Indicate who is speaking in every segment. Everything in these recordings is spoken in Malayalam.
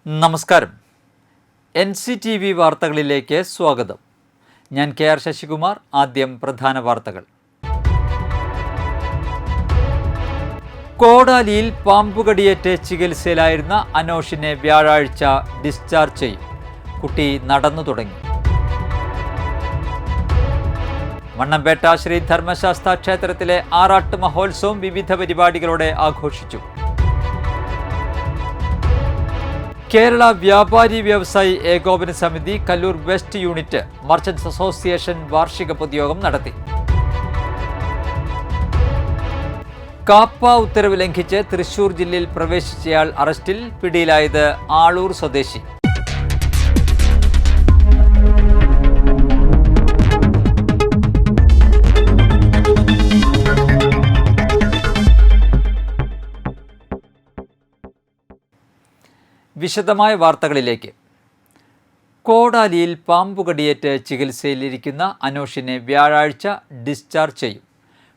Speaker 1: നമസ്കാരം. NCTV വാർത്തകളിലേക്ക് സ്വാഗതം. ഞാൻ KR ശശികുമാർ. ആദ്യം പ്രധാന വാർത്തകൾ. കോടാലിയിൽ പാമ്പുകടിയേറ്റ് ചികിത്സയിലായിരുന്ന അനോഷിനെ വ്യാഴാഴ്ച ഡിസ്ചാർജ് ചെയ്യും. കുട്ടി നടന്നു തുടങ്ങി. മണ്ണമ്പേട്ട ശ്രീ ധർമ്മശാസ്ത്ര ക്ഷേത്രത്തിലെ ആറാട്ട് മഹോത്സവം വിവിധ പരിപാടികളോടെ ആഘോഷിച്ചു. കേരള വ്യാപാരി വ്യവസായി ഏകോപന സമിതി Kallur west unit merchants association വാർഷിക പൊതുയോഗം നടത്തി. കാപ്പ ഉത്തരവ് ലംഘിച്ച് തൃശൂർ ജില്ലയിൽ പ്രവേശിച്ചയാൾ അറസ്റ്റിൽ. പിടിയിലായത് ആളൂർ സ്വദേശി. വിശദമായ വാർത്തകളിലേക്ക്. കോടാലിയിൽ പാമ്പുകടിയേറ്റ് ചികിത്സയിലിരിക്കുന്ന അനോഷിനെ വ്യാഴാഴ്ച ഡിസ്ചാർജ് ചെയ്യും.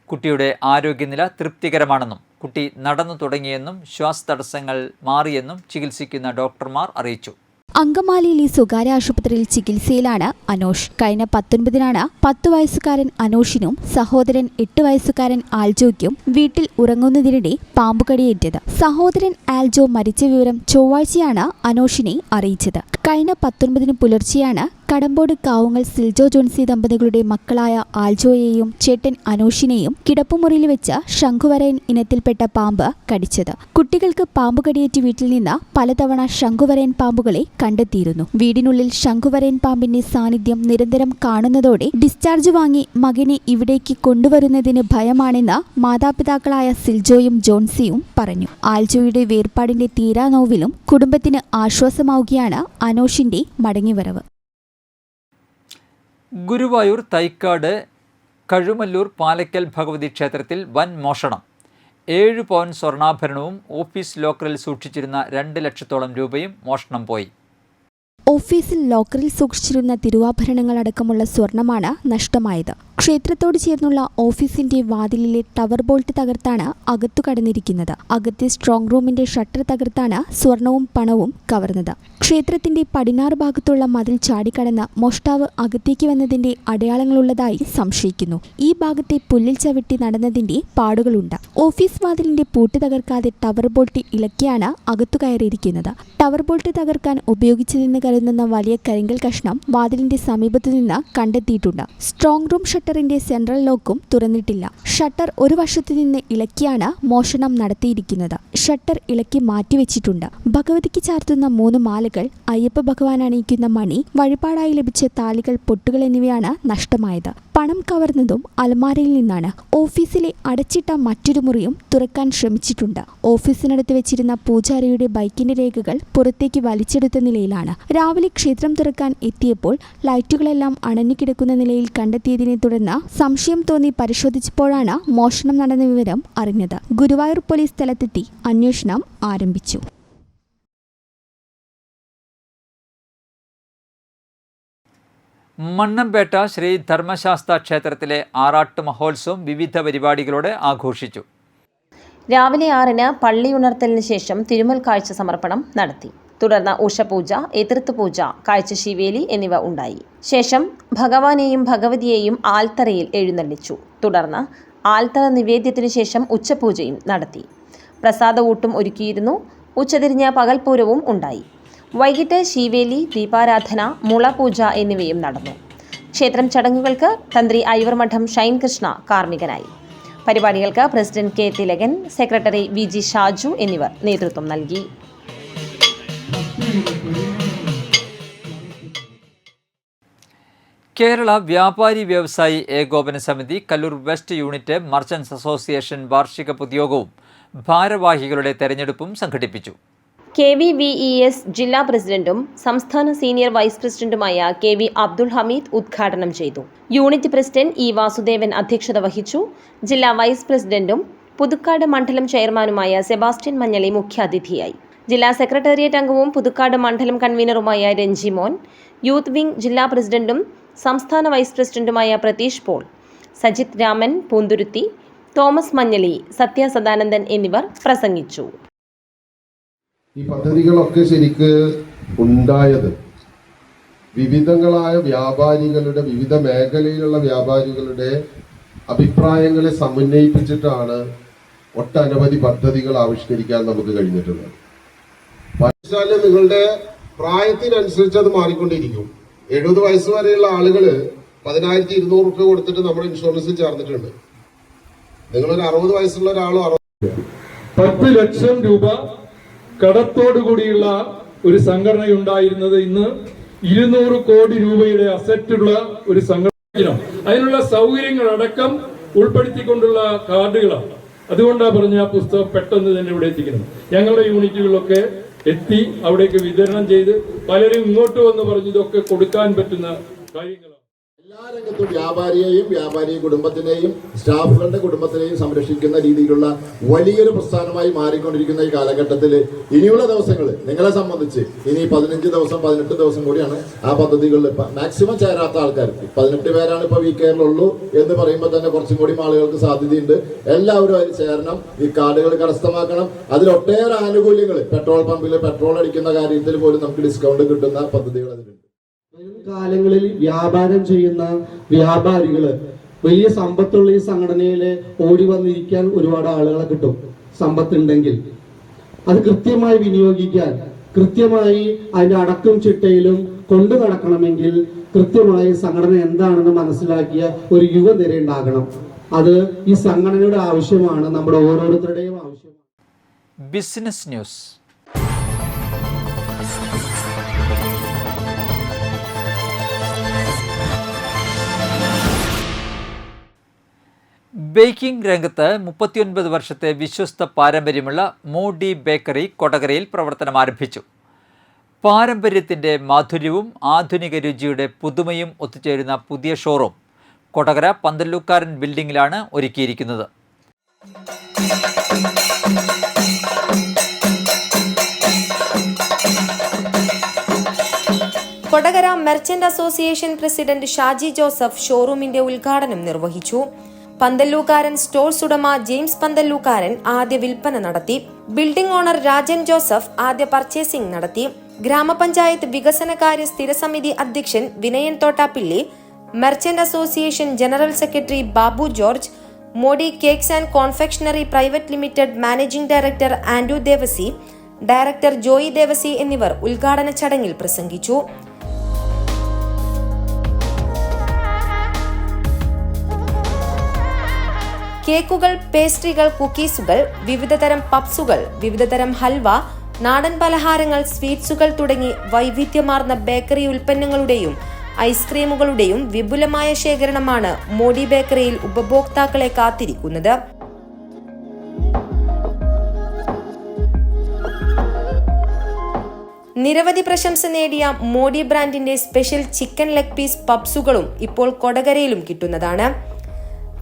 Speaker 1: കുട്ടിയുടെ ആരോഗ്യനില തൃപ്തികരമാണെന്നും കുട്ടി നടന്നു തുടങ്ങിയെന്നും ശ്വാസതടസ്സങ്ങൾ മാറിയെന്നും ചികിത്സിക്കുന്ന ഡോക്ടർമാർ അറിയിച്ചു.
Speaker 2: അങ്കമാലിയിലെ സ്വകാര്യ ആശുപത്രിയിൽ ചികിത്സയിലാണ് അനോഷ്. കഴിഞ്ഞ 19-നാണ് 10 വയസ്സുകാരൻ അനോഷിനും സഹോദരൻ 8 വയസ്സുകാരൻ ആൽജോയ്ക്കും വീട്ടിൽ ഉറങ്ങുന്നതിനിടെ പാമ്പുകടിയേറ്റത്. സഹോദരൻ ആൽജോ മരിച്ച വിവരം ചൊവ്വാഴ്ചയാണ് അനോഷിനെ അറിയിച്ചത്. കഴിഞ്ഞ 19-ന് പുലർച്ചെയാണ് കടമ്പോട് കാവുങ്ങൽ സിൽജോ ജോൺസി ദമ്പതികളുടെ മക്കളായ ആൽജോയെയും ചേട്ടൻ അനോഷിനെയും കിടപ്പുമുറിയിൽ വെച്ച് ശംഖുവരയൻ ഇനത്തിൽപ്പെട്ട പാമ്പ് കടിച്ചത്. കുട്ടികൾക്ക് പാമ്പുകടിയേറ്റ് വീട്ടിൽ നിന്ന് പലതവണ ശംഖുവരയൻ പാമ്പുകളെ കണ്ടെത്തിയിരുന്നു. വീടിനുള്ളിൽ ശംഖുവരയൻ പാമ്പിന്റെ സാന്നിധ്യം നിരന്തരം കാണുന്നതോടെ ഡിസ്ചാർജ് വാങ്ങി മകനെ ഇവിടേക്ക് കൊണ്ടുവരുന്നതിന് ഭയമാണെന്ന് മാതാപിതാക്കളായ സിൽജോയും ജോൺസിയും പറഞ്ഞു. ആൽജോയുടെ വേർപാടിന്റെ തീരാനോവിലും കുടുംബത്തിന് ആശ്വാസമാവുകയാണ് അനോഷിന്റെ മടങ്ങിവരവ്.
Speaker 1: ഗുരുവായൂർ തൈക്കാട് കഴുമല്ലൂർ പാലക്കൽ ഭഗവതി ക്ഷേത്രത്തിൽ വൻ മോഷണം. 7 പവൻ സ്വർണ്ണാഭരണവും ഓഫീസ് ലോക്കറിൽ സൂക്ഷിച്ചിരുന്ന 2 ലക്ഷത്തോളം രൂപയും മോഷണം പോയി.
Speaker 2: ഓഫീസിൽ ലോക്കറിൽ സൂക്ഷിച്ചിരുന്ന തിരുവാഭരണങ്ങളടക്കമുള്ള സ്വർണമാണ് നഷ്ടമായത്. ക്ഷേത്രത്തോട് ചേർന്നുള്ള ഓഫീസിന്റെ വാതിലിലെ ടവർ ബോൾട്ട് തകർത്താണ് അകത്തു കടന്നിരിക്കുന്നത്. അകത്തെ സ്ട്രോങ് റൂമിന്റെ ഷട്ടർ തകർത്താണ് സ്വർണവും പണവും കവർന്നത്. ക്ഷേത്രത്തിന്റെ പടിഞ്ഞാറ് ഭാഗത്തുള്ള മതിൽ ചാടിക്കടന്ന് മോഷ്ടാവ് അകത്തേക്ക് വന്നതിന്റെ അടയാളങ്ങളുള്ളതായി സംശയിക്കുന്നു. ഈ ഭാഗത്തെ പുല്ലിൽ ചവിട്ടി നടന്നതിന്റെ പാടുകളുണ്ട്. ഓഫീസ് വാതിലിന്റെ പൂട്ട് തകർക്കാതെ ടവർ ബോൾട്ട് ഇളക്കിയാണ് അകത്തു കയറിയിരിക്കുന്നത്. ടവർ ബോൾട്ട് തകർക്കാൻ ഉപയോഗിച്ചതെന്ന് കരുതുന്ന വലിയ കരിങ്കൽ കഷ്ണം വാതിലിന്റെ സമീപത്തു നിന്ന് കണ്ടെത്തിയിട്ടുണ്ട്. സ്ട്രോങ് റൂം ഷട്ടറിന്റെ സെൻട്രൽ ലോക്കും തുറന്നിട്ടില്ല. ഷട്ടർ ഒരു വശത്തു നിന്ന് ഇളക്കിയാണ് മോഷണം നടത്തിയിരിക്കുന്നത്. ഷട്ടർ ഇളക്കി മാറ്റിവെച്ചിട്ടുണ്ട്. ഭഗവതിക്ക് ചാർത്തുന്ന 3 മാലകൾ, അയ്യപ്പ ഭഗവാൻ അണിയിക്കുന്ന മണി, വഴിപാടായി ലഭിച്ച താലികൾ, പൊട്ടുകൾ എന്നിവയാണ് നഷ്ടമായത്. പണം കവർന്നതും അലമാരയിൽ നിന്നാണ്. ഓഫീസിലെ അടച്ചിട്ട മറ്റൊരു മുറിയും തുറക്കാൻ ശ്രമിച്ചിട്ടുണ്ട്. ഓഫീസിനടുത്ത് വെച്ചിരുന്ന പൂജാരിയുടെ ബൈക്കിന്റെ രേഖകൾ പുറത്തേക്ക് വലിച്ചെടുത്ത നിലയിലാണ്. രാവിലെ ക്ഷേത്രം തുറക്കാൻ എത്തിയപ്പോൾ ലൈറ്റുകളെല്ലാം അണഞ്ഞുകിടക്കുന്ന നിലയിൽ കണ്ടെത്തിയതിനെ തുടർന്ന് സംശയം തോന്നി പരിശോധിച്ചപ്പോഴാണ് മോഷണം നടന്ന വിവരം അറിഞ്ഞത്. ഗുരുവായൂർ പോലീസ് സ്ഥലത്തെത്തി അന്വേഷണം ആരംഭിച്ചു.
Speaker 1: മണ്ണമ്പേട്ട ശ്രീ ധർമ്മശാസ്ത്ര ക്ഷേത്രത്തിലെ ആറാട്ട് മഹോത്സവം വിവിധ പരിപാടികളോടെ ആഘോഷിച്ചു.
Speaker 3: രാവിലെ 6-ന് പള്ളി ഉണർത്തലിന് ശേഷം തിരുമൽ കാഴ്ച സമർപ്പണം നടത്തി. തുടർന്ന് ഉഷപൂജ, എതിർത്തുപൂജ, കാഴ്ചശീവേലി എന്നിവ ഉണ്ടായി. ശേഷം ഭഗവാനെയും ഭഗവതിയെയും ആൽത്തറയിൽ എഴുന്നള്ളിച്ചു. തുടർന്ന് ആൽത്തറ നിവേദ്യത്തിനു ശേഷം ഉച്ചപൂജയും നടത്തി. പ്രസാദഊട്ടും ഒരുക്കിയിരുന്നു. ഉച്ചതിരിഞ്ഞ് പകൽപൂരവും ഉണ്ടായി. വൈകിട്ട് ശീവേലി, ദീപാരാധന, മുളപൂജ എന്നിവയും നടന്നു. ക്ഷേത്രം ചടങ്ങുകൾക്ക് തന്ത്രി ഐവർമഠം ഷൈൻ കൃഷ്ണ കാർമ്മികനായി. പരിപാടികൾക്ക് president K Thilakan, secretary VG Shaju എന്നിവർ നേതൃത്വം നൽകി.
Speaker 1: കേരള വ്യാപാരി വ്യവസായി ഏകോപന സമിതി Kallur west unit merchants association വാർഷിക പൊതുയോഗവും ഭാരവാഹികളുടെ തെരഞ്ഞെടുപ്പും സംഘടിപ്പിച്ചു.
Speaker 3: KVVES ജില്ലാ പ്രസിഡന്റും സംസ്ഥാന സീനിയർ വൈസ് പ്രസിഡന്റുമായ KV അബ്ദുൾ ഹമീദ് ഉദ്ഘാടനം ചെയ്തു. യൂണിറ്റ് പ്രസിഡന്റ് E വാസുദേവൻ അധ്യക്ഷത വഹിച്ചു. ജില്ലാ വൈസ് പ്രസിഡന്റും പുതുക്കാട് മണ്ഡലം ചെയർമാനുമായ സെബാസ്റ്റ്യൻ മഞ്ഞളി മുഖ്യാതിഥിയായി. ജില്ലാ സെക്രട്ടേറിയറ്റ് അംഗവും പുതുക്കാട് മണ്ഡലം കൺവീനറുമായ രഞ്ജി മോൻ, യൂത്ത് വിംഗ് ജില്ലാ പ്രസിഡന്റും സംസ്ഥാന വൈസ് പ്രസിഡന്റുമായ പ്രതീഷ് പോൾ, സജിത് രാമൻ പൂന്തുരുത്തി, തോമസ് മഞ്ഞളി, സത്യ സദാനന്ദൻ എന്നിവർ പ്രസംഗിച്ചു.
Speaker 4: ഈ പദ്ധതികളൊക്കെ ശരിക്ക് ഉണ്ടായത് വിവിധങ്ങളായ വ്യാപാരികളുടെ, വിവിധ മേഖലയിലുള്ള വ്യാപാരികളുടെ അഭിപ്രായങ്ങളെ സമന്വയിപ്പിച്ചിട്ടാണ് ഒട്ടനവധി പദ്ധതികൾ ആവിഷ്കരിക്കാൻ നമുക്ക് കഴിഞ്ഞിട്ടുള്ളത്. വയസ്സാല് നിങ്ങളുടെ പ്രായത്തിനനുസരിച്ച് അത് മാറിക്കൊണ്ടിരിക്കും. 70 വയസ്സ് വരെയുള്ള ആളുകൾ 10,200 രൂപ കൊടുത്തിട്ട് നമ്മുടെ ഇൻഷുറൻസിൽ ചേർന്നിട്ടുണ്ട്. നിങ്ങളൊരു 60 വയസ്സുള്ള ഒരാളോ
Speaker 5: 10 ലക്ഷം രൂപ കടത്തോടു കൂടിയുള്ള ഒരു സംഘടനയുണ്ടായിരുന്നത് ഇന്ന് 200 കോടി രൂപയുടെ അസറ്റുള്ള ഒരു സംഘടന. അതിനുള്ള സൗകര്യങ്ങളടക്കം ഉൾപ്പെടുത്തിക്കൊണ്ടുള്ള കാർഡുകളാണ്. അതുകൊണ്ടാണ് പറഞ്ഞ ആ പുസ്തകം പെട്ടെന്ന് തന്നെ ഇവിടെ എത്തിക്കണം. ഞങ്ങളുടെ യൂണിറ്റുകളിലൊക്കെ എത്തി അവിടേക്ക് വിതരണം ചെയ്ത് പലരും ഇങ്ങോട്ട് വന്ന് പറഞ്ഞ് ഇതൊക്കെ കൊടുക്കാൻ പറ്റുന്ന കാര്യങ്ങളാണ്.
Speaker 6: എല്ലാ രംഗത്തും വ്യാപാരിയെയും വ്യാപാരി കുടുംബത്തിനെയും സ്റ്റാഫുകളുടെ കുടുംബത്തിനെയും സംരക്ഷിക്കുന്ന രീതിയിലുള്ള വലിയൊരു പ്രസ്ഥാനമായി മാറിക്കൊണ്ടിരിക്കുന്ന ഈ കാലഘട്ടത്തിൽ ഇനിയുള്ള ദിവസങ്ങൾ നിങ്ങളെ സംബന്ധിച്ച് ഇനി 15 ദിവസം 18 ദിവസം കൂടിയാണ് ആ പദ്ധതികളിൽ മാക്സിമം ചേരാത്ത ആൾക്കാർ 18 പേരാണ് ഇപ്പോൾ VKRലുള്ളൂ എന്ന് പറയുമ്പോൾ തന്നെ കുറച്ചും കൂടി ആളുകൾക്ക് സാധ്യതയുണ്ട്. എല്ലാവരും അതിൽ ചേരണം, ഈ കാർഡുകൾ കരസ്ഥമാക്കണം. അതിൽ ഒട്ടേറെ ആനുകൂല്യങ്ങൾ, പെട്രോൾ പമ്പിൽ പെട്രോൾ അടിക്കുന്ന കാര്യത്തിൽ പോലും നമുക്ക് ഡിസ്കൗണ്ട് കിട്ടുന്ന പദ്ധതികൾ അതിലുണ്ട്.
Speaker 7: കാലങ്ങളിൽ വ്യാപാരം ചെയ്യുന്ന വ്യാപാരികള് വലിയ സമ്പത്തുള്ള ഈ സംഘടനയിൽ ഓടി വന്നിരിക്കാൻ ഒരുപാട് ആളുകളെ കിട്ടും. സമ്പത്തുണ്ടെങ്കിൽ അത് കൃത്യമായി വിനിയോഗിക്കാൻ, കൃത്യമായി അതിന്റെ അടക്കും ചിട്ടയിലും കൊണ്ടു നടക്കണമെങ്കിൽ കൃത്യമായി സംഘടന എന്താണെന്ന് മനസ്സിലാക്കിയ ഒരു യുവനിര ഉണ്ടാകണം. അത് ഈ സംഘടനയുടെ ആവശ്യമാണ്, നമ്മുടെ ഓരോരുത്തരുടെയും ആവശ്യമാണ്.
Speaker 1: Business news. ബേക്കിംഗ് രംഗത്ത് 39 വർഷത്തെ വിശ്വസ്ത പാരമ്പര്യമുള്ള മോഡി ബേക്കറി കൊടകരയിൽ പ്രവർത്തനം ആരംഭിച്ചു. പാരമ്പര്യത്തിൻ്റെ മാധുര്യവും ആധുനിക രുചിയുടെ പുതുമയും ഒത്തുചേരുന്ന പുതിയ ഷോറൂം കൊടകര പന്തല്ലൂക്കാരൻ ബിൽഡിംഗിലാണ് ഒരുക്കിയിരിക്കുന്നത്.
Speaker 8: Kodakara merchant association president Shaji Joseph ഷോറൂമിന്റെ ഉദ്ഘാടനം നിർവഹിച്ചു. പന്തല്ലൂക്കാരൻ സ്റ്റോഴ്സ് ഉടമ ജെയിംസ് പന്തല്ലൂക്കാരൻ ആദ്യ വിൽപ്പന നടത്തി. ബിൽഡിംഗ് ഓണർ രാജൻ ജോസഫ് ആദ്യ പർച്ചേസിംഗ് നടത്തി. ഗ്രാമപഞ്ചായത്ത് വികസനകാര്യ സ്ഥിരസമിതി അധ്യക്ഷൻ Vinayan Thottappilly, merchant association general secretary Babu George, Modi cakes and confectionery private limited managing director Andrew Devasi, director Joy Devasi എന്നിവർ ഉദ്ഘാടന ചടങ്ങിൽ പ്രസംഗിച്ചു. കേക്കുകൾ, പേസ്ട്രികൾ, കുക്കീസുകൾ, വിവിധതരം പപ്സുകൾ, വിവിധതരം ഹൽവ, നാടൻ പലഹാരങ്ങൾ, സ്വീറ്റ്സുകൾ തുടങ്ങി വൈവിധ്യമാർന്ന ബേക്കറി ഉൽപ്പന്നങ്ങളുടെയും ഐസ്ക്രീമുകളുടെയും വിപുലമായ ശേഖരണമാണ് മോഡി ബേക്കറിയിൽ ഉപഭോക്താക്കളെ കാത്തിരിക്കുന്നത്. നിരവധി പ്രശംസ നേടിയ മോഡി ബ്രാൻഡിന്റെ സ്പെഷ്യൽ ചിക്കൻ ലെഗ് പീസ് പപ്സുകളും ഇപ്പോൾ കൊടകരയിലും കിട്ടുന്നതാണ്.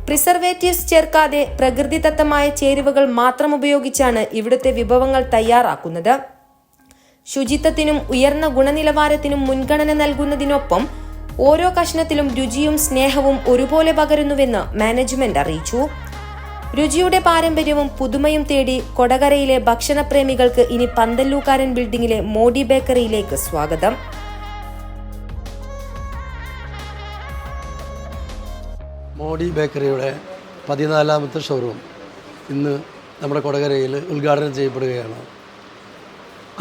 Speaker 8: പ്രിസർവേറ്റീവ്സ് ചേർക്കാതെ പ്രകൃതിദത്തമായ ചേരുവകൾ മാത്രം ഉപയോഗിച്ചാണ് ഇവിടുത്തെ വിഭവങ്ങൾ തയ്യാറാക്കുന്നത്. ശുചിത്വത്തിനും ഉയർന്ന ഗുണനിലവാരത്തിനും മുൻഗണന നൽകുന്നതിനൊപ്പം ഓരോ കഷ്ണത്തിലും രുചിയും സ്നേഹവും ഒരുപോലെ പകരുന്നുവെന്ന് മാനേജ്മെന്റ് അറിയിച്ചു. രുചിയുടെ പാരമ്പര്യവും പുതുമയും തേടി കൊടകരയിലെ ഭക്ഷണപ്രേമികൾക്ക് ഇനി പന്തല്ലൂക്കാരൻ ബിൽഡിംഗിലെ മോഡി ബേക്കറിയിലേക്ക് സ്വാഗതം.
Speaker 9: മോഡി ബേക്കറിയുടെ 14ാമത്തെ ഷോറൂം ഇന്ന് നമ്മുടെ കൊടകരയിൽ ഉദ്ഘാടനം ചെയ്യപ്പെടുകയാണ്.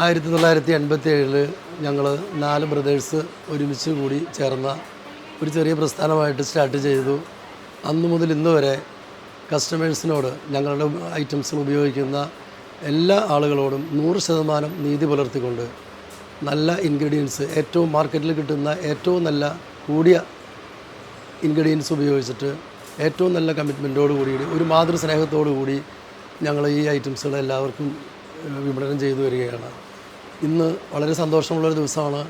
Speaker 9: 1987 ഞങ്ങൾ 4 ബ്രദേഴ്സ് ഒരുമിച്ച് കൂടി ചേർന്ന ഒരു ചെറിയ പ്രസ്ഥാനമായിട്ട് സ്റ്റാർട്ട് ചെയ്തു. അന്നു മുതൽ ഇന്ന് വരെ കസ്റ്റമേഴ്സിനോട് ഞങ്ങളുടെ ഐറ്റംസുകൾ ഉപയോഗിക്കുന്ന എല്ലാ ആളുകളോടും 100% നീതി പുലർത്തിക്കൊണ്ട് നല്ല ഇൻഗ്രീഡിയൻസ്, ഏറ്റവും മാർക്കറ്റിൽ കിട്ടുന്ന ഏറ്റവും നല്ല കൂടിയ ഇൻഗ്രീഡിയൻസ് ഉപയോഗിച്ചിട്ട് ഏറ്റവും നല്ല കമ്മിറ്റ്മെൻറ്റോടു കൂടി ഒരു മാതൃസ്നേഹത്തോടു കൂടി ഞങ്ങൾ ഈ ഐറ്റംസുകൾ എല്ലാവർക്കും വിപണനം ചെയ്തു വരികയാണ്. ഇന്ന് വളരെ സന്തോഷമുള്ളൊരു ദിവസമാണ്.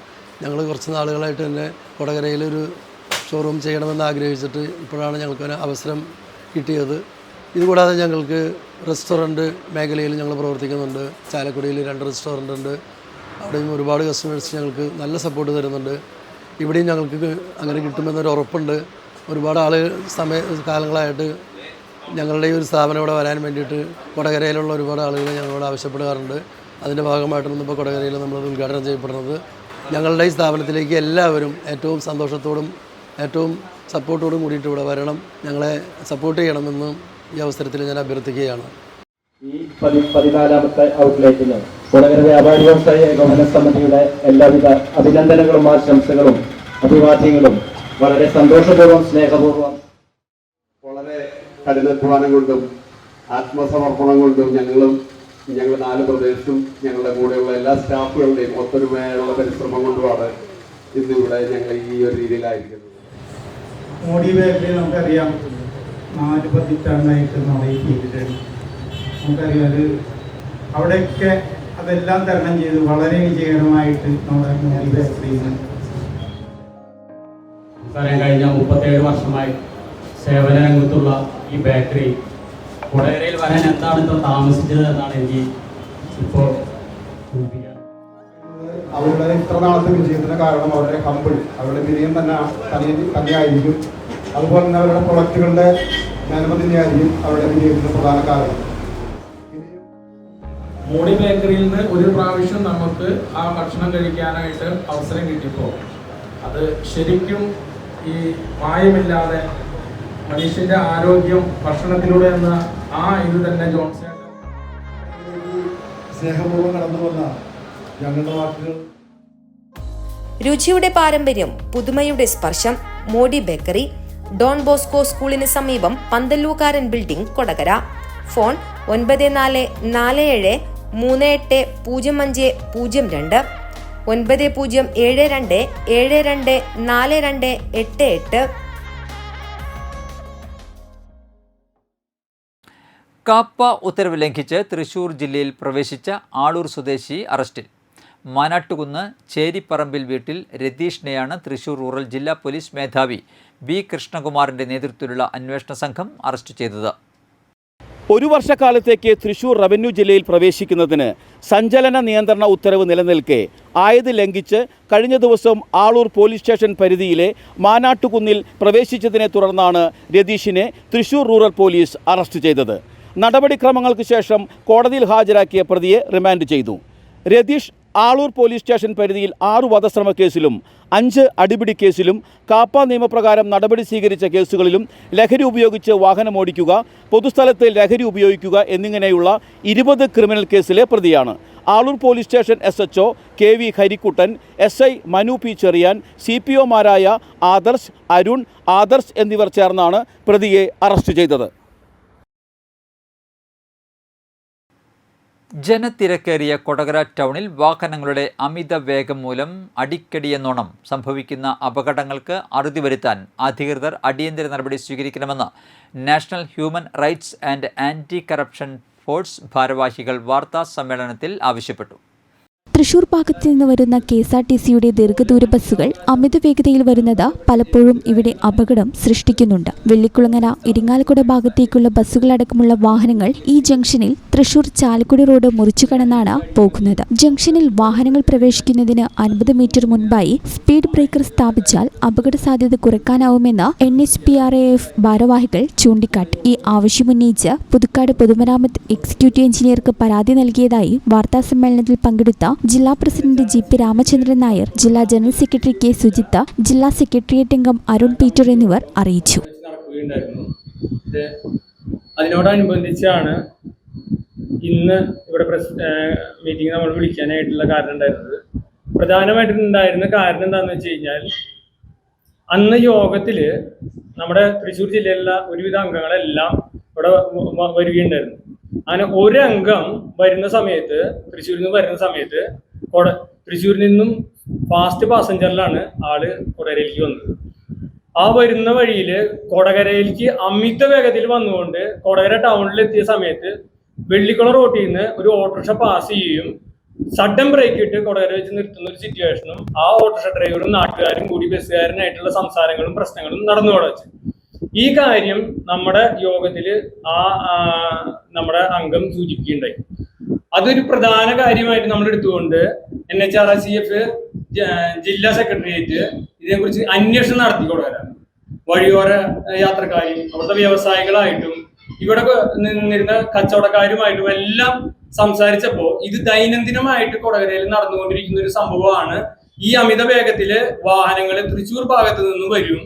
Speaker 9: ഞങ്ങൾ കുറച്ച് നാളുകളായിട്ട് തന്നെ കൊടകരയിലൊരു ഷോറൂം ചെയ്യണമെന്ന് ആഗ്രഹിച്ചിട്ട് ഇപ്പോഴാണ് ഞങ്ങൾക്കൊരു അവസരം കിട്ടിയത്. ഇതുകൂടാതെ ഞങ്ങൾക്ക് റെസ്റ്റോറൻറ്റ് മേഖലയിൽ ഞങ്ങൾ പ്രവർത്തിക്കുന്നുണ്ട്. ചാലക്കുടിയിൽ 2 റെസ്റ്റോറൻ്റ് ഉണ്ട്. അവിടെയും ഒരുപാട് കസ്റ്റമേഴ്സ് ഞങ്ങൾക്ക് നല്ല സപ്പോർട്ട് തരുന്നുണ്ട്. ഇവിടെയും ഞങ്ങൾക്ക് അങ്ങനെ കിട്ടുമെന്നൊരു ഉറപ്പുണ്ട്. ഒരുപാട് കാലങ്ങളായിട്ട് ഞങ്ങളുടെ ഈ ഒരു സ്ഥാപനം ഇവിടെ വരാൻ വേണ്ടിയിട്ട് കൊടകരയിലുള്ള ഒരുപാട് ആളുകൾ ഞങ്ങളോട് ആവശ്യപ്പെടാറുണ്ട്. അതിൻ്റെ ഭാഗമായിട്ടാണ് ഇപ്പോൾ കൊടകരയിൽ നമ്മളത് ഉദ്ഘാടനം ചെയ്യപ്പെടുന്നത്. ഞങ്ങളുടെ ഈ സ്ഥാപനത്തിലേക്ക് എല്ലാവരും ഏറ്റവും സന്തോഷത്തോടും ഏറ്റവും സപ്പോർട്ടോടും കൂടിയിട്ട് ഇവിടെ വരണം, ഞങ്ങളെ സപ്പോർട്ട് ചെയ്യണമെന്നും ഈ അവസരത്തിൽ ഞാൻ അഭ്യർത്ഥിക്കുകയാണ്.
Speaker 10: ഈ 14ാമത്തെ ഔട്ട്ലെറ്റിന് കൊടകര വ്യാപാരി വ്യവസായ ഏകോപന സമിതിയുടെ എല്ലാവിധ അഭിനന്ദനങ്ങളും ആശംസകളും അഭിവാദ്യങ്ങളും വളരെ സന്തോഷപൂർവ്വം സ്നേഹപൂർവ്വം
Speaker 4: വളരെ കഠിനാധ്വാനം കൊണ്ടും ആത്മസമർപ്പണം കൊണ്ടും ഞങ്ങൾ 4 പ്രദേശത്തും ഞങ്ങളുടെ കൂടെയുള്ള എല്ലാ സ്റ്റാഫുകളുടെയും ഒത്തൊരുമയുള്ള പരിശ്രമം കൊണ്ടുമാണ് ഇന്നിവിടെ ഞങ്ങൾ ഈ ഒരു രീതിയിലായിരിക്കുന്നത്.
Speaker 11: മോഡി ബേക്കറി നമുക്കറിയാം 4 പതിറ്റാണ്ടായിട്ട് നമ്മുടെ ഈ ഫീൽഡിൽ നമുക്കറിയാം അവിടെയൊക്കെ അതെല്ലാം തരണം ചെയ്ത് വളരെ വിജയകരമായിട്ട് നമ്മുടെ മോഡി ബേക്കറിയിൽ
Speaker 12: കഴിഞ്ഞ 37 വർഷമായി സേവന രംഗത്തുള്ള ഈ ബേക്കറി കൊടകരയിൽ വരാൻ എന്താണ് ഇത്ര താമസിച്ചത് എന്നാണ് എനിക്ക് ഇപ്പോൾ സൂചിപ്പിക്കാൻ.
Speaker 11: അവരുടെ ഇത്ര നാളത്തെ വിജയത്തിന് കാരണം അവരുടെ ഹമ്പിൾ, അവരുടെ വിനയം തന്നെയായിരിക്കും. അതുപോലെ തന്നെ അവരുടെ പ്രൊഡക്റ്റുകളുടെ നന്മ തന്നെയായിരിക്കും അവരുടെ വിജയത്തിന് പ്രധാന കാരണം.
Speaker 5: മോഡി ബേക്കറിയിൽ നിന്ന് ഒരു പ്രാവശ്യം നമുക്ക് ആ ഭക്ഷണം കഴിക്കാനായിട്ട് അവസരം കിട്ടിയപ്പോൾ അത് ശരിക്കും ഈ മായമില്ലാതെ മനുഷ്യന്റെ ആരോഗ്യം ഭക്ഷണത്തിലൂടെ എന്ന ആ ഇത് തന്നെ ജോൺസൺ
Speaker 11: സ്നേഹപൂർവ്വം കടന്നു വന്ന ഞങ്ങളുടെ വാക്കുകൾ.
Speaker 8: രുചിയുടെ പാരമ്പര്യം, പുതുമയുടെ സ്പർശം. മോഡി ബേക്കറി, ഡോൺ ബോസ്കോ സ്കൂളിന് സമീപം, പന്തല്ലൂക്കാരൻ ബിൽഡിംഗ്, കൊടകര. ഫോൺ 9447 380502 9072 724288.
Speaker 1: കാപ്പ ഉത്തരവ് ലംഘിച്ച് തൃശൂർ ജില്ലയിൽ പ്രവേശിച്ച ആളൂർ സ്വദേശി അറസ്റ്റിൽ. മാനാട്ടുകുന്ന് ചേരിപ്പറമ്പിൽ വീട്ടിൽ രതീഷിനെയാണ് തൃശൂർ റൂറൽ ജില്ലാ പോലീസ് മേധാവി ബി കൃഷ്ണകുമാറിൻ്റെ നേതൃത്വത്തിലുള്ള അന്വേഷണ സംഘം അറസ്റ്റ് ചെയ്തത്.
Speaker 10: 1 വർഷക്കാലത്തേക്ക് തൃശൂർ റവന്യൂ ജില്ലയിൽ പ്രവേശിക്കുന്നതിന് സഞ്ചലന നിയന്ത്രണ ഉത്തരവ് നിലനിൽക്കെ ആയത് ലംഘിച്ച് കഴിഞ്ഞ ദിവസം ആളൂർ പോലീസ് സ്റ്റേഷൻ പരിധിയിലെ മാനാട്ടുകുന്നിൽ പ്രവേശിച്ചതിനെ തുടർന്നാണ് രതീഷിനെ തൃശൂർ റൂറൽ പോലീസ് അറസ്റ്റ് ചെയ്തത്. നടപടിക്രമങ്ങൾക്ക് ശേഷം കോടതിയിൽ ഹാജരാക്കിയ പ്രതിയെ റിമാൻഡ് ചെയ്തു. രതീഷ് ആളൂർ പോലീസ് സ്റ്റേഷൻ പരിധിയിൽ 6 വധശ്രമ കേസിലും 5 അടിപിടി കേസിലും കാപ്പ നിയമപ്രകാരം നടപടി സ്വീകരിച്ച കേസുകളിലും ലഹരി ഉപയോഗിച്ച് വാഹനമോടിക്കുക, പൊതുസ്ഥലത്ത് ലഹരി ഉപയോഗിക്കുക എന്നിങ്ങനെയുള്ള 20 ക്രിമിനൽ കേസിലെ പ്രതിയാണ്. Aloor police station SHO KV Harikuttan, SI Manu P Cherian, CPOമാരായ ആദർശ്, അരുൺ, ആദർശ് എന്നിവർ ചേർന്നാണ് പ്രതിയെ അറസ്റ്റ് ചെയ്തത്.
Speaker 1: ജനത്തിരക്കേറിയ കൊടകര ടൗണിൽ വാഹനങ്ങളുടെ അമിത വേഗം മൂലം അടിക്കടിയെന്നോണം സംഭവിക്കുന്ന അപകടങ്ങൾക്ക് അറുതി വരുത്താൻ അധികൃതർ അടിയന്തര നടപടി സ്വീകരിക്കണമെന്ന് national human rights and anti corruption force ഭാരവാഹികൾ വാർത്താ സമ്മേളനത്തിൽ ആവശ്യപ്പെട്ടു.
Speaker 2: തൃശൂർ ഭാഗത്തു നിന്ന് വരുന്ന KSRTCയുടെ ദീർഘദൂര ബസ്സുകൾ അമിത വേഗതയിൽ വരുന്നത് പലപ്പോഴും ഇവിടെ അപകടം സൃഷ്ടിക്കുന്നുണ്ട്. വെള്ളിക്കുളങ്ങര ഇരിങ്ങാലക്കുട ഭാഗത്തേക്കുള്ള ബസ്സുകളടക്കമുള്ള വാഹനങ്ങൾ ഈ ജംഗ്ഷനിൽ തൃശൂർ ചാലക്കുടി റോഡ് മുറിച്ചു കടന്നാണ് പോകുന്നത്. ജംഗ്ഷനിൽ വാഹനങ്ങൾ പ്രവേശിക്കുന്നതിന് 50 മീറ്റർ മുൻപായി സ്പീഡ് ബ്രേക്കർ സ്ഥാപിച്ചാൽ അപകട സാധ്യത കുറയ്ക്കാനാവുമെന്ന് NHPRAF ഭാരവാഹികൾ ചൂണ്ടിക്കാട്ടി. ഈ ആവശ്യമുന്നയിച്ച് പുതുക്കാട് പൊതുമരാമത്ത് എക്സിക്യൂട്ടീവ് എഞ്ചിനീയർക്ക് പരാതി നൽകിയതായി വാർത്താസമ്മേളനത്തിൽ പങ്കെടുത്ത ജില്ലാ പ്രസിഡന്റ് GP രാമചന്ദ്രൻ നായർ, ജില്ലാ ജനറൽ സെക്രട്ടറി K സുജിത്ത, ജില്ലാ സെക്രട്ടേറിയറ്റ് അംഗം അരുൺ പീറ്റർ എന്നിവർ അറിയിച്ചു.
Speaker 12: അതിനോടനുബന്ധിച്ചാണ് ഇന്ന് ഇവിടെ മീറ്റിംഗ് നമ്മൾ വിളിക്കാനായിട്ടുള്ള കാരണം ഉണ്ടായിരുന്നത്. പ്രധാനമായിട്ടുണ്ടായിരുന്ന കാരണം എന്താണെന്ന് വെച്ച് കഴിഞ്ഞാൽ, അന്ന് യോഗത്തില് നമ്മുടെ തൃശ്ശൂർ ജില്ലയിലുള്ള ഒരുവിധ അംഗങ്ങളെല്ലാം ഇവിടെ വരികയുണ്ടായിരുന്നു. അങ്ങനെ ഒരംഗം വരുന്ന സമയത്ത്, തൃശ്ശൂരിൽ നിന്ന് വരുന്ന സമയത്ത്, തൃശ്ശൂരിൽ നിന്നും ഫാസ്റ്റ് പാസഞ്ചറിലാണ് ആള് കൊടകരയിലേക്ക് വന്നത്. ആ വരുന്ന വഴിയിൽ കൊടകരയിലേക്ക് അമിത വേഗത്തിൽ വന്നുകൊണ്ട് കൊടകര ടൗണിലെത്തിയ സമയത്ത് വെള്ളിക്കുളം റോട്ടിൽ നിന്ന് ഒരു ഓട്ടോറിക്ഷ പാസ് ചെയ്യുകയും സഡൻ ബ്രേക്ക് ഇട്ട് കൊടകര വെച്ച് നിർത്തുന്ന ഒരു സിറ്റുവേഷനും ആ ഓട്ടോറിക്ഷ ഡ്രൈവറും നാട്ടുകാരും കൂടി ബസ്സുകാരനായിട്ടുള്ള സംസാരങ്ങളും പ്രശ്നങ്ങളും നടന്നു തുടച്ചു. ഈ കാര്യം നമ്മുടെ യോഗത്തില് നമ്മുടെ അംഗം സൂചിപ്പിക്കുകയുണ്ടായി. അതൊരു പ്രധാന കാര്യമായിട്ട് നമ്മൾ എടുത്തുകൊണ്ട് NHRCF ജില്ലാ സെക്രട്ടേറിയറ്റ് ഇതിനെക്കുറിച്ച് അന്വേഷണം നടത്തി കൊടകര. വഴിയോര യാത്രക്കാരും അവിടുത്തെ വ്യവസായികളായിട്ടും ഇവിടെ നിന്നിരുന്ന കച്ചവടക്കാരുമായിട്ടും എല്ലാം സംസാരിച്ചപ്പോൾ ഇത് ദൈനംദിനമായിട്ട് കൊടകരയിൽ നടന്നുകൊണ്ടിരിക്കുന്ന ഒരു സംഭവമാണ്. ഈ അമിത വേഗത്തില് വാഹനങ്ങൾ തൃശ്ശൂർ ഭാഗത്ത് നിന്നും വരും,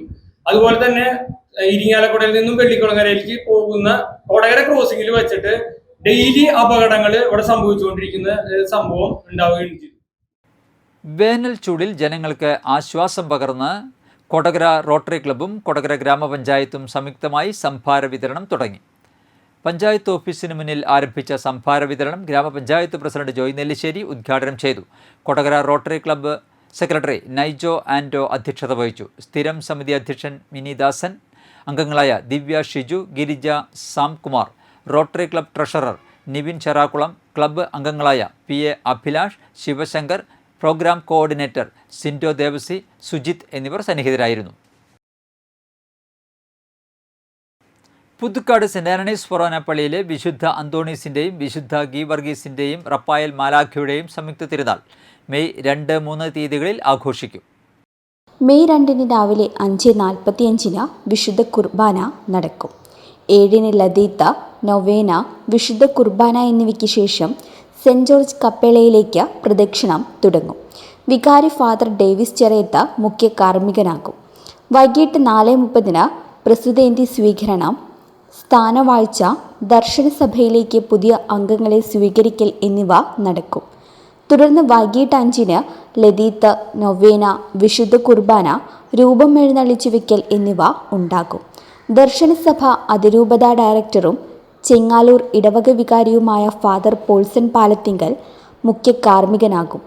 Speaker 12: അതുപോലെ തന്നെ ഇരിങ്ങാലക്കുടയിൽ നിന്നും വെള്ളിക്കുളങ്ങരയിലേക്ക് പോകുന്ന കൊടകര ക്രോസിംഗിൽ വെച്ചിട്ട് ഡെയിലി അപകടങ്ങൾ ഇവിടെ സംഭവിച്ചുകൊണ്ടിരിക്കുന്ന സംഭവം ഉണ്ടാവുകയും ചെയ്തു.
Speaker 1: വേനൽ ചൂടിൽ ജനങ്ങൾക്ക് ആശ്വാസം പകർന്ന് കൊടകര റോട്ടറി ക്ലബ്ബും കൊടകര ഗ്രാമപഞ്ചായത്തും സംയുക്തമായി സംഭാര വിതരണം തുടങ്ങി. പഞ്ചായത്ത് ഓഫീസിന് മുന്നിൽ ആരംഭിച്ച സംഭാര വിതരണം ഗ്രാമപഞ്ചായത്ത് പ്രസിഡന്റ് ജോയ് നെല്ലിശ്ശേരി ഉദ്ഘാടനം ചെയ്തു. Kodakara rotary club secretary Naijo Ando അധ്യക്ഷത വഹിച്ചു. സ്ഥിരം സമിതി അധ്യക്ഷൻ മിനിദാസൻ, അംഗങ്ങളായ Divya Shiju, Girija Samkumar, rotary club treasurer Nivin Cherakulam, club അംഗങ്ങളായ PA Abhilash, Sivasankar, programme coordinator Sindo Devasi, Sujith എന്നിവർ സന്നിഹിതരായിരുന്നു. പുതുക്കാട് സെന്റ് ആന്റണീസ് ഫൊറോന പള്ളിയിലെ വിശുദ്ധ അന്തോണീസിൻ്റെയും വിശുദ്ധ ഗീവർഗീസിൻ്റെയും റപ്പായൽ മാലാഖയുടെയും സംയുക്ത തിരുനാൾ മെയ് 2, 3 തീയതികളിൽ ആഘോഷിക്കും.
Speaker 2: മെയ് 2 രാവിലെ 5:45 വിശുദ്ധ കുർബാന നടക്കും. 7 ലതീത്ത, നൊവേന, വിശുദ്ധ കുർബാന എന്നിവയ്ക്ക് ശേഷം സെൻറ് ജോർജ് കപ്പേളയിലേക്ക് പ്രദക്ഷിണം തുടങ്ങും. വികാരി ഫാദർ ഡേവിസ് ചെറേത്ത മുഖ്യ കാർമ്മികനാകും. വൈകിട്ട് 4:30 പ്രസുതേന്തി സ്വീകരണം, സ്ഥാനവാഴ്ച, ദർശനസഭയിലേക്ക് പുതിയ അംഗങ്ങളെ സ്വീകരിക്കൽ എന്നിവ നടക്കും. തുടർന്ന് വൈകിട്ട് 5 ലതീത്ത്, നൊവേന, വിശുദ്ധ കുർബാന, രൂപം എഴുന്നള്ളിച്ചു വയ്ക്കൽ എന്നിവ ഉണ്ടാകും. ദർശനസഭ അതിരൂപത ഡയറക്ടറും ചെങ്ങാലൂർ ഇടവക വികാരിയുമായ ഫാദർ പോൾസൺ പാലത്തിങ്കൽ മുഖ്യ കാർമ്മികനാകും.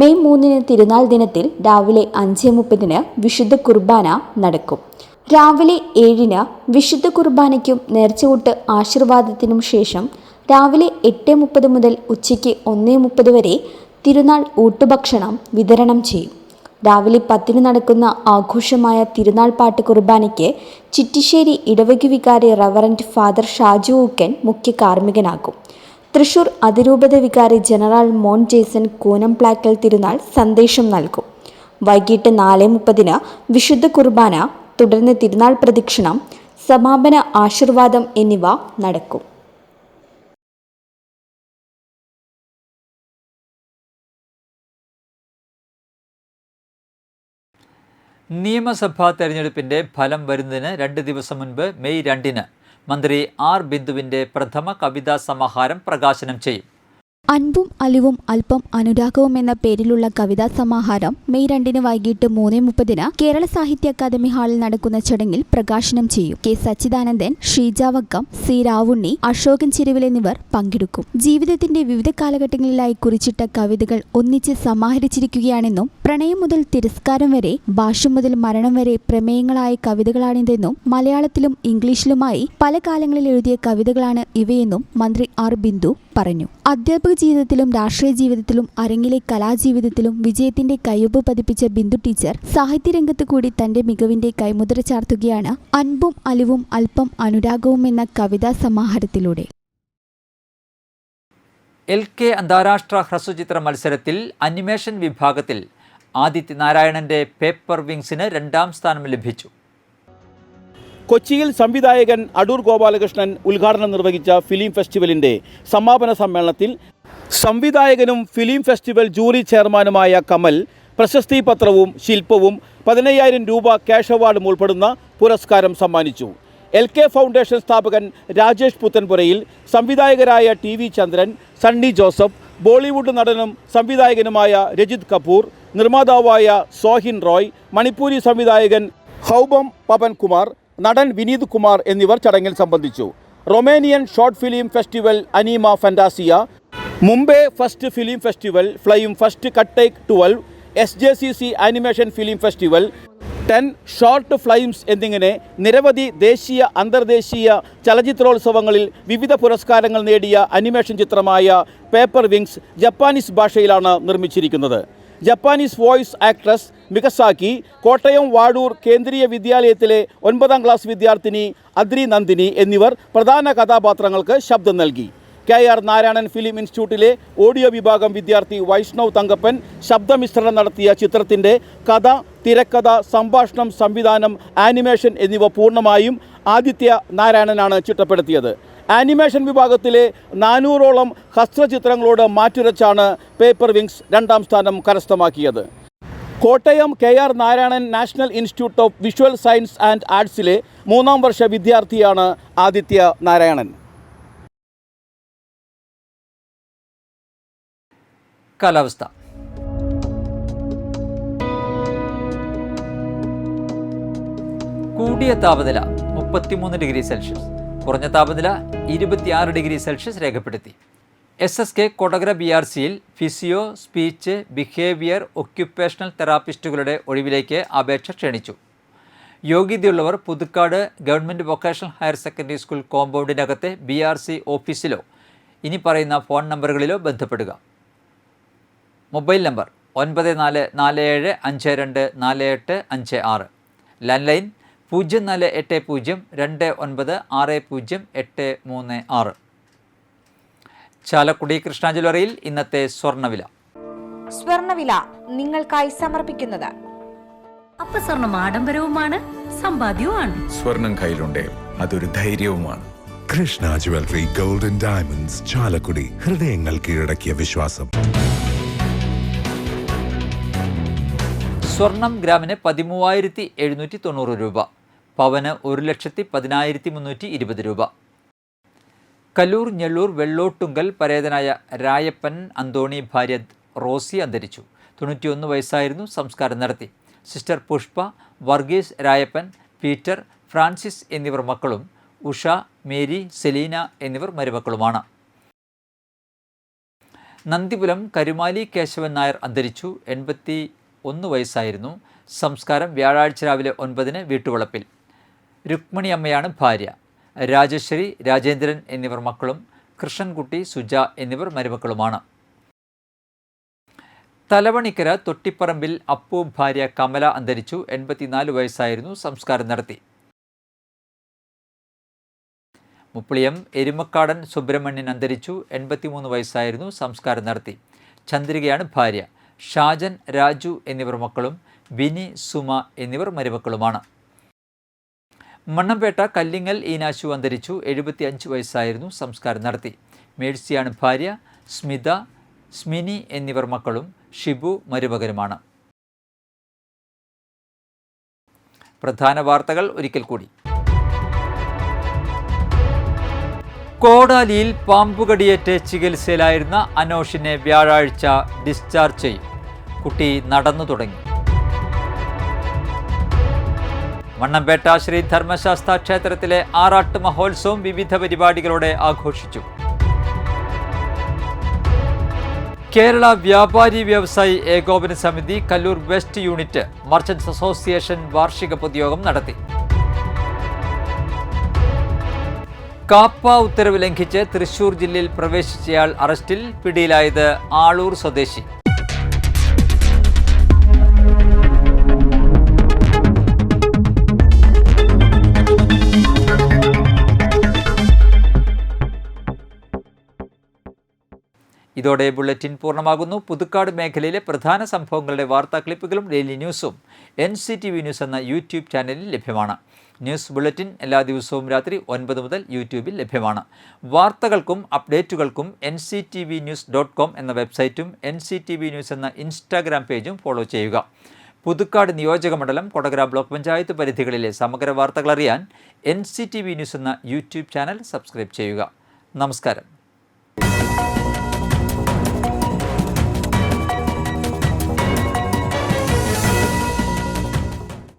Speaker 2: മെയ് 3 തിരുനാൾ ദിനത്തിൽ രാവിലെ 5:30 വിശുദ്ധ കുർബാന നടക്കും. രാവിലെ 7 വിശുദ്ധ കുർബാനയ്ക്കും നേർച്ചകൂട്ട് ആശീർവാദത്തിനും ശേഷം രാവിലെ 8:30 മുതൽ ഉച്ചയ്ക്ക് 1:30 വരെ തിരുനാൾ ഊട്ടുഭക്ഷണം വിതരണം ചെയ്യും. രാവിലെ 10 നടക്കുന്ന ആഘോഷമായ തിരുനാൾ പാട്ട് കുർബാനയ്ക്ക് ചിറ്റിശ്ശേരി ഇടവക വികാരി റവറൻറ്റ് ഫാദർ ഷാജു ഊക്കൻ മുഖ്യ കാർമ്മികനാകും. തൃശൂർ അതിരൂപത വികാരി ജനറൽ മോൻ ജേസൺ കൂനംപ്ലാക്കൽ തിരുനാൾ സന്ദേശം നൽകും. വൈകിട്ട് 4:30 വിശുദ്ധ കുർബാന, തുടർന്ന് തിരുനാൾ പ്രദക്ഷിണം, സമാപന ആശീർവാദം എന്നിവ നടക്കും.
Speaker 1: നിയമസഭാ തെരഞ്ഞെടുപ്പിൻ്റെ ഫലം വരുന്നതിന് 2 ദിവസം മുൻപ് മെയ് 2 മന്ത്രി R. ബിന്ദുവിൻ്റെ പ്രഥമ കവിതാ സമാഹാരം പ്രകാശനം ചെയ്യും.
Speaker 2: അൻപും അലിവും അല്പം അനുരാഗവും എന്ന പേരിലുള്ള കവിതാ സമാഹാരം മെയ് 2 വൈകിട്ട് 3:30 കേരള സാഹിത്യ അക്കാദമി ഹാളിൽ നടക്കുന്ന ചടങ്ങിൽ പ്രകാശനം ചെയ്യും. K. സച്ചിദാനന്ദൻ, ഷീജ വക്കം, C. രാവുണ്ണി, അശോകൻ ചിരുവിൽ എന്നിവർ പങ്കെടുക്കും. ജീവിതത്തിന്റെ വിവിധ കാലഘട്ടങ്ങളിലായി കുറിച്ചിട്ട കവിതകൾ ഒന്നിച്ച് സമാഹരിച്ചിരിക്കുകയാണെന്നും പ്രണയം മുതൽ തിരസ്കാരം വരെ, ഭാഷ്യം മുതൽ മരണം വരെ പ്രമേയങ്ങളായ കവിതകളാണിതെന്നും മലയാളത്തിലും ഇംഗ്ലീഷിലുമായി പല കാലങ്ങളിൽ എഴുതിയ കവിതകളാണ് ഇവയെന്നും മന്ത്രി R. ബിന്ദു പറഞ്ഞു. അധ്യാപക ജീവിതത്തിലും രാഷ്ട്രീയ ജീവിതത്തിലും അരങ്ങിലെ കലാജീവിതത്തിലും വിജയത്തിന്റെ കയ്യൊപ്പ് പതിപ്പിച്ച ബിന്ദു ടീച്ചർ സാഹിത്യരംഗത്ത് കൂടി തന്റെ മികവിന്റെ കൈമുദ്ര ചാർത്തുകയാണ് അൻപും അലിവും അല്പം അനുരാഗവും എന്ന കവിതാ സമാഹാരത്തിലൂടെ.
Speaker 1: LK അന്താരാഷ്ട്ര ഹ്രസ്വചിത്ര മത്സരത്തിൽ അനിമേഷൻ വിഭാഗത്തിൽ ആദിത്യ നാരായണന്റെ പേപ്പർ വിങ്സിന് 2ാം സ്ഥാനം ലഭിച്ചു.
Speaker 10: കൊച്ചിയിൽ സംവിധായകൻ അടൂർ ഗോപാലകൃഷ്ണൻ ഉദ്ഘാടനം നിർവഹിച്ച ഫിലിം ഫെസ്റ്റിവലിൻ്റെ സമാപന സമ്മേളനത്തിൽ സംവിധായകനും ഫിലിം ഫെസ്റ്റിവൽ ജൂറി ചെയർമാനുമായ കമൽ പ്രശസ്തി പത്രവും ശില്പവും 15,000 രൂപ ക്യാഷ് അവാർഡും ഉൾപ്പെടുന്ന പുരസ്കാരം സമ്മാനിച്ചു. LK ഫൗണ്ടേഷൻ സ്ഥാപകൻ രാജേഷ് പുത്തൻപുരയിൽ, സംവിധായകരായ TV ചന്ദ്രൻ, സണ്ണി ജോസഫ്, ബോളിവുഡ് നടനും സംവിധായകനുമായ രജിത് കപൂർ, നിർമ്മാതാവായ സോഹിൻ റോയ്, മണിപ്പൂരി സംവിധായകൻ ഹൗബം പവൻകുമാർ, നടൻ വിനീത് കുമാർ എന്നിവർ ചടങ്ങിൽ സംബന്ധിച്ചു. Romanian short film festival Anima Fantasia, Mumbai first film festival flame first കട്ടേക്ക് 12, SJCC animation film festival 10 short films എന്നിങ്ങനെ നിരവധി ദേശീയ അന്തർദേശീയ ചലച്ചിത്രോത്സവങ്ങളിൽ വിവിധ പുരസ്കാരങ്ങൾ നേടിയ അനിമേഷൻ ചിത്രമായ പേപ്പർ വിങ്സ് ജപ്പാനീസ് ഭാഷയിലാണ് നിർമ്മിച്ചിരിക്കുന്നത്. Japanese voice actress Mikasaki, Kottayam Vazhoor Kendriya വിദ്യാലയത്തിലെ 9ാം ക്ലാസ് വിദ്യാർത്ഥിനി അദ്രി നന്ദിനി എന്നിവർ പ്രധാന കഥാപാത്രങ്ങൾക്ക് ശബ്ദം നൽകി. KR നാരായണൻ ഫിലിം ഇൻസ്റ്റിറ്റ്യൂട്ടിലെ ഓഡിയോ വിഭാഗം വിദ്യാർത്ഥി വൈഷ്ണവ് തങ്കപ്പൻ ശബ്ദമിശ്രണം നടത്തിയ ചിത്രത്തിൻ്റെ കഥ, തിരക്കഥ, സംഭാഷണം, സംവിധാനം, ആനിമേഷൻ എന്നിവ പൂർണ്ണമായും ആദിത്യ നാരായണനാണ് ചിട്ടപ്പെടുത്തിയത്. ആനിമേഷൻ വിഭാഗത്തിലെ 400ഓളം ഹസ്തചിത്രങ്ങളോട് മാറ്റുരച്ചാണ് പേപ്പർ വിങ്സ് 2ാം സ്ഥാനം കരസ്ഥമാക്കിയത്. Kottayam KR Narayanan national institute of visual science and ആർട്സിലെ 3ാം വർഷ വിദ്യാർത്ഥിയാണ് ആദിത്യ നാരായണൻ.
Speaker 1: കാലാവസ്ഥ. കൂടിയ താപനില 33 ഡിഗ്രി സെൽഷ്യസ്, കുറഞ്ഞ താപനില 26 ഡിഗ്രി സെൽഷ്യസ് രേഖപ്പെടുത്തി. SSK കൊടകര BRCയിൽ ഫിസിയോ, സ്പീച്ച്, ബിഹേവിയർ, ഒക്യുപ്പേഷണൽ തെറാപ്പിസ്റ്റുകളുടെ ഒഴിവിലേക്ക് അപേക്ഷ ക്ഷണിച്ചു. യോഗ്യതയുള്ളവർ Puthukkad government vocational higher secondary school കോമ്പൗണ്ടിനകത്തെ BRC ഓഫീസിലോ ഇനി പറയുന്ന ഫോൺ നമ്പറുകളിലോ ബന്ധപ്പെടുക. Mobile number 9447524856, landline 0480296036. Chalakudy Krishna ജ്വല്ലറിയിൽ ഇന്നത്തെ സ്വർണ്ണവില.
Speaker 8: സ്വർണ്ണവില നിങ്ങൾക്കായി സമർപ്പിക്കുന്നത്
Speaker 13: അപ്പസ്വർണം ആഡംബരവുമാണ്, സമ്പാദ്യവുമാണ്.
Speaker 14: സ്വർണം കയ്യിലുണ്ടേ അതൊരു ധൈര്യവുമാണ്.
Speaker 15: Krishna jewellery golden diamonds, Chalakudy. ഹൃദയങ്ങൾ കീഴടക്കിയ വിശ്വാസം.
Speaker 1: സ്വർണം ഗ്രാമിന് 13,790 രൂപ, പവന് 1,10,320 രൂപ. കല്ലൂർ ഞെള്ളൂർ വെള്ളോട്ടുങ്കൽ പരേതനായ രായപ്പൻ അന്തോണി ഭാര്യ റോസി അന്തരിച്ചു. 91 വയസ്സായിരുന്നു. സംസ്കാരം നടത്തി. Sister Pushpa, Varghese Rayappan, Peter, Francis എന്നിവർ മക്കളും ഉഷ, മേരി, സെലീന എന്നിവർ മരുമക്കളുമാണ്. നന്ദിപുരം കരുമാലി കേശവൻ നായർ അന്തരിച്ചു. 81 വയസ്സായിരുന്നു. സംസ്കാരം വ്യാഴാഴ്ച രാവിലെ 9-ന് വീട്ടുവളപ്പിൽ. രുക്മിണി അമ്മയാണ് ഭാര്യ. രാജശ്രീ, രാജേന്ദ്രൻ എന്നിവർ മക്കളും കൃഷ്ണൻകുട്ടി, സുജ എന്നിവർ മരുമക്കളുമാണ്. തലവണിക്കര തൊട്ടിപ്പറമ്പിൽ അപ്പു ഭാര്യ കമല അന്തരിച്ചു. 84 വയസ്സായിരുന്നു. സംസ്കാരം നടത്തി. മുപ്പിളിയം എരുമക്കാടൻ സുബ്രഹ്മണ്യൻ അന്തരിച്ചു. 83 വയസ്സായിരുന്നു. സംസ്കാരം നടത്തി. ചന്ദ്രികയാണ് ഭാര്യ. ഷാജൻ, രാജു എന്നിവർ മക്കളും ബിനി, സുമ എന്നിവർ മരുമക്കളുമാണ്. മണ്ണമ്പേട്ട കല്ലിങ്ങൽ ഈനാശു അന്തരിച്ചു. 75 വയസ്സായിരുന്നു. സംസ്കാരം നടത്തി. മേഴ്സിയാണ് ഭാര്യ. സ്മിത, സ്മിനി എന്നിവർ മക്കളും ഷിബു മരുമകനുമാണ്. പ്രധാന വാർത്തകൾ ഒരിക്കൽ കൂടി. കോടാലിയിൽ പാമ്പുകടിയേറ്റ് ചികിത്സയിലായിരുന്ന അനോഷിനെ വ്യാഴാഴ്ച ഡിസ്ചാർജ് ചെയ്യും. കുട്ടി നടന്നു തുടങ്ങി. മണ്ണമ്പേട്ട ശ്രീ ധർമ്മശാസ്ത്ര ക്ഷേത്രത്തിലെ ആറാട്ട് മഹോത്സവം വിവിധ പരിപാടികളോടെ ആഘോഷിച്ചു. കേരള വ്യാപാരി വ്യവസായി ഏകോപന സമിതി Kallur west unit merchants association വാർഷിക പൊതുയോഗം നടത്തി. കാപ്പ ഉത്തരവ് ലംഘിച്ച് തൃശൂർ ജില്ലയിൽ പ്രവേശിച്ചയാൾ അറസ്റ്റിൽ. പിടിയിലായത് ആളൂർ സ്വദേശി. ഇതോടെ ബുള്ളറ്റിൻ പൂർണ്ണമാകുന്നു. പുതുക്കാട് മേഖലയിലെ പ്രധാന സംഭവങ്ങളുടെ വാർത്താ ക്ലിപ്പുകളും ഡെയിലി ന്യൂസും NCTV ന്യൂസ് എന്ന യൂട്യൂബ് ചാനലിൽ ലഭ്യമാണ്. ന്യൂസ് ബുള്ളറ്റിൻ എല്ലാ ദിവസവും രാത്രി 9 മുതൽ യൂട്യൂബിൽ ലഭ്യമാണ്. വാർത്തകൾക്കും അപ്ഡേറ്റുകൾക്കും nctvnews.com എന്ന വെബ്സൈറ്റും NCTV ന്യൂസ് എന്ന ഇൻസ്റ്റാഗ്രാം പേജും ഫോളോ ചെയ്യുക. പുതുക്കാട് നിയോജകമണ്ഡലം, കൊടകര ബ്ലോക്ക് പഞ്ചായത്ത് പരിധികളിലെ സമഗ്ര വാർത്തകൾ അറിയാൻ NCTV ന്യൂസ് എന്ന യൂട്യൂബ് ചാനൽ സബ്സ്ക്രൈബ് ചെയ്യുക. നമസ്കാരം.